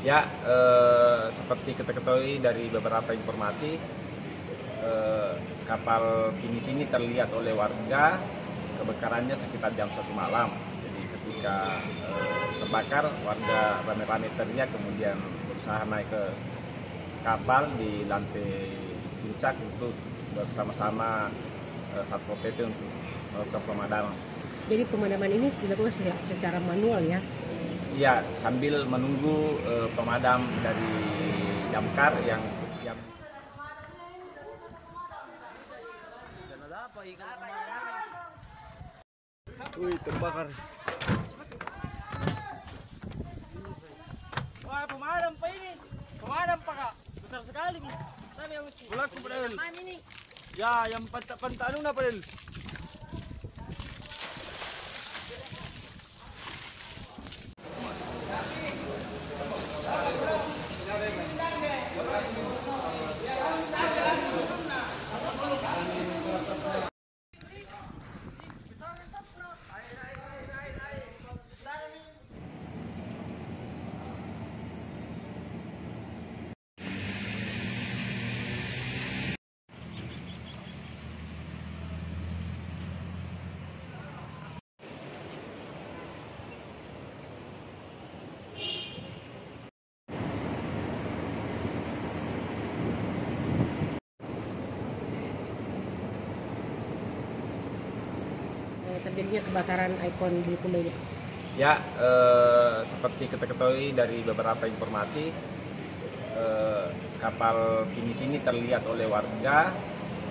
Ya, seperti kita ketahui dari beberapa informasi, kapal finish ini terlihat oleh warga kebakarannya sekitar jam 1 malam. Jadi ketika terbakar, warga rame-rame teriak, kemudian berusaha naik ke kapal di lantai puncak untuk bersama-sama Satpol PP untuk melakukan pemadaman. Jadi pemadaman ini dilakukan secara manual ya? Iya, sambil menunggu pemadam dari damkar yang Wih, terbakar. Wah, pemadam pak ini. Pemadam pak kak. Besar sekali nih. Tadi yang Bulat Padel. ini. Ya, yang pantalon na Padel. Terjadinya kebakaran Icon Bulukumba ini. Ya, seperti kita ketahui dari beberapa informasi, kapal finish ini terlihat oleh warga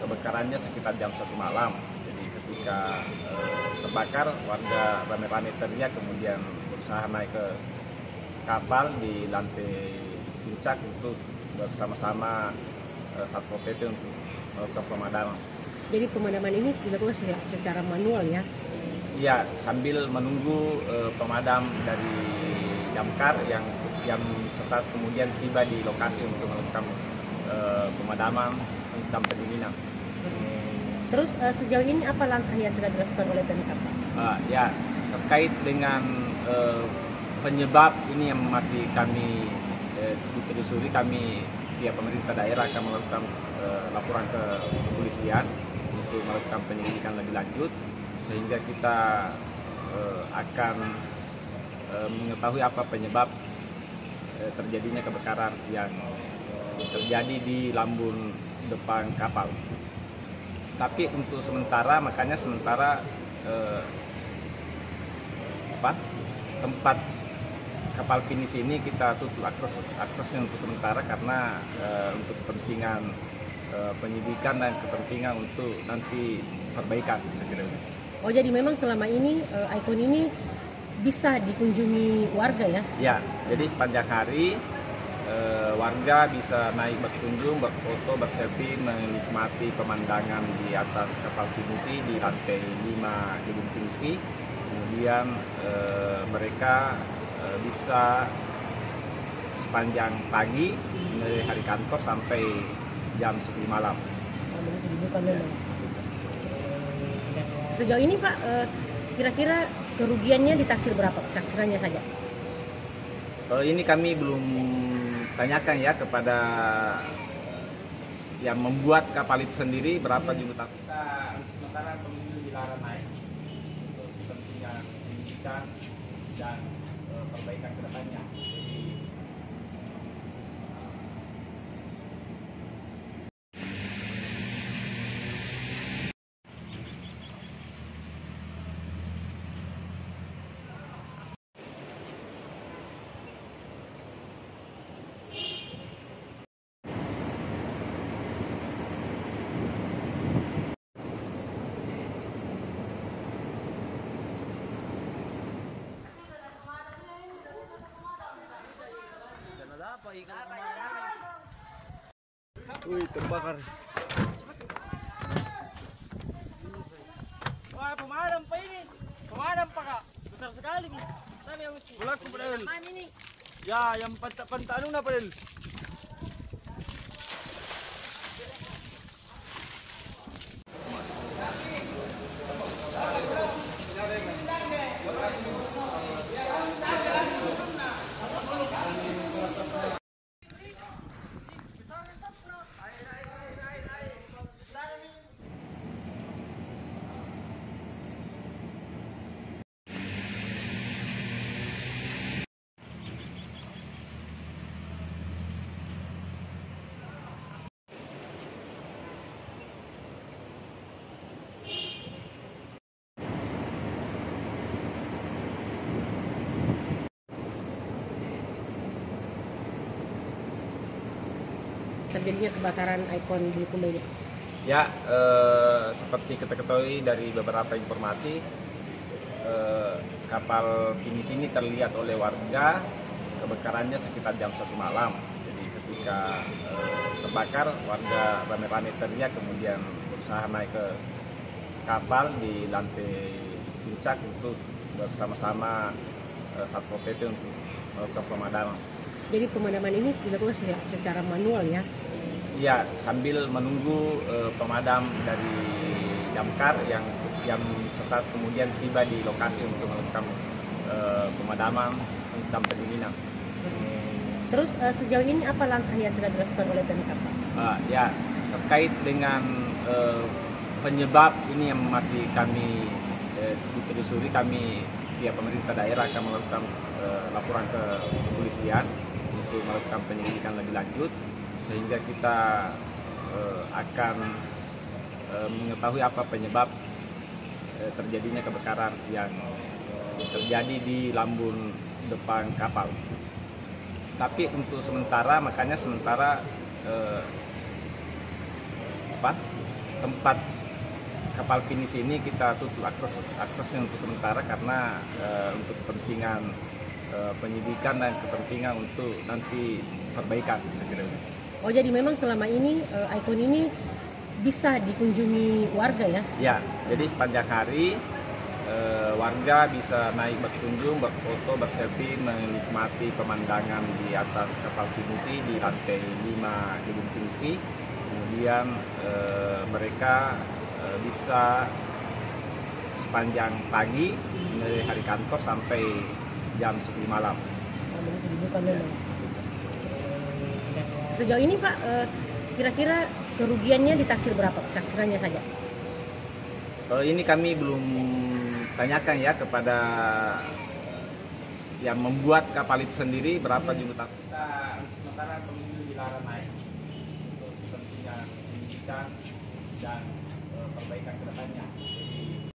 kebakarannya sekitar jam 1 malam. Jadi ketika terbakar, warga rame-rame teriak, kemudian berusaha naik ke kapal di lantai puncak untuk bersama-sama Satpol PP untuk melakukan pemadaman. Jadi pemadaman ini dilakukan secara manual ya? Iya, sambil menunggu pemadam dari damkar yang sesaat kemudian tiba di lokasi untuk melakukan pemadaman dan pendinginan. Terus sejauh ini apa langkah yang telah dilakukan oleh Pemkab? Ya, terkait dengan penyebab ini yang masih kami telusuri, kami pihak pemerintah daerah akan melakukan laporan ke kepolisian untuk melakukan penyelidikan lebih lanjut, sehingga kita akan mengetahui apa penyebab terjadinya kebakaran yang terjadi di lambung depan kapal. Tapi untuk sementara, makanya sementara tempat kapal finish ini kita tutup aksesnya untuk sementara karena untuk kepentingan penyidikan dan kepentingan untuk nanti perbaikan, saya kira. Oh, jadi memang selama ini Icon ini bisa dikunjungi warga ya? Ya, jadi sepanjang hari warga bisa naik berkunjung, berfoto, berselfie, menikmati pemandangan di atas kapal pinisi di lantai 5 gedung pinisi. Kemudian mereka bisa sepanjang pagi dari hari kantor sampai jam 10 malam. Sejauh ini Pak, kira-kira kerugiannya ditaksir berapa? Taksirannya saja? Ini kami belum tanyakan ya kepada yang membuat kapal itu sendiri berapa jumlah taksiran. Sementara pengunjung dilarang naik untuk kepentingan pendidikan dan perbaikan ke depannya. Jadi Wih, terbakar. Wah, pemadam pak ini. Pemadam pak kak. Besar sekali nih. Tadi yang Bulat Padel. ini. Ya, yang pantalon na Padel. terjadinya kebakaran Icon Bulukumba ini? Ya, seperti kita ketahui dari beberapa informasi, kapal pinisi ini terlihat oleh warga kebakarannya sekitar jam 1 malam. Jadi ketika terbakar, warga rame-rame teriak, kemudian berusaha naik ke kapal di lantai puncak untuk bersama-sama Satpol PP untuk melakukan pemadaman. Jadi pemadaman ini dilakukan secara manual ya? Iya, sambil menunggu pemadam dari damkar yang sesaat kemudian tiba di lokasi untuk melakukan pemadaman dan pendinginan. Terus sejauh ini apa langkah yang sudah dilakukan oleh Pemkab, Pak? Ya, terkait dengan penyebab ini yang masih kami ditelusuri, kami pihak pemerintah daerah akan melakukan laporan ke kepolisian untuk melakukan penyelidikan lebih lanjut, sehingga kita akan mengetahui apa penyebab terjadinya kebakaran yang terjadi di lambung depan kapal. Tapi untuk sementara, makanya sementara tempat kapal pinisi ini kita tutup aksesnya untuk sementara karena untuk kepentingan penyidikan dan kepentingan untuk nanti perbaikan, saya kira. Oh, jadi memang selama ini Icon ini bisa dikunjungi warga ya? Ya, jadi sepanjang hari warga bisa naik berkunjung, berfoto, berselfie, menikmati pemandangan di atas kapal pinisi di lantai 5 gedung pinisi. Kemudian mereka bisa sepanjang pagi dari hari kantor sampai jam 10 malam. Sejauh ini Pak, kira-kira kerugiannya ditaksir berapa? Taksirannya saja? Ini kami belum tanyakan ya kepada yang membuat kapal itu sendiri berapa jumlah taksi. Sementara pengunjung dilarang naik untuk kepentingan pendidikan dan perbaikan kedepannya. Jadi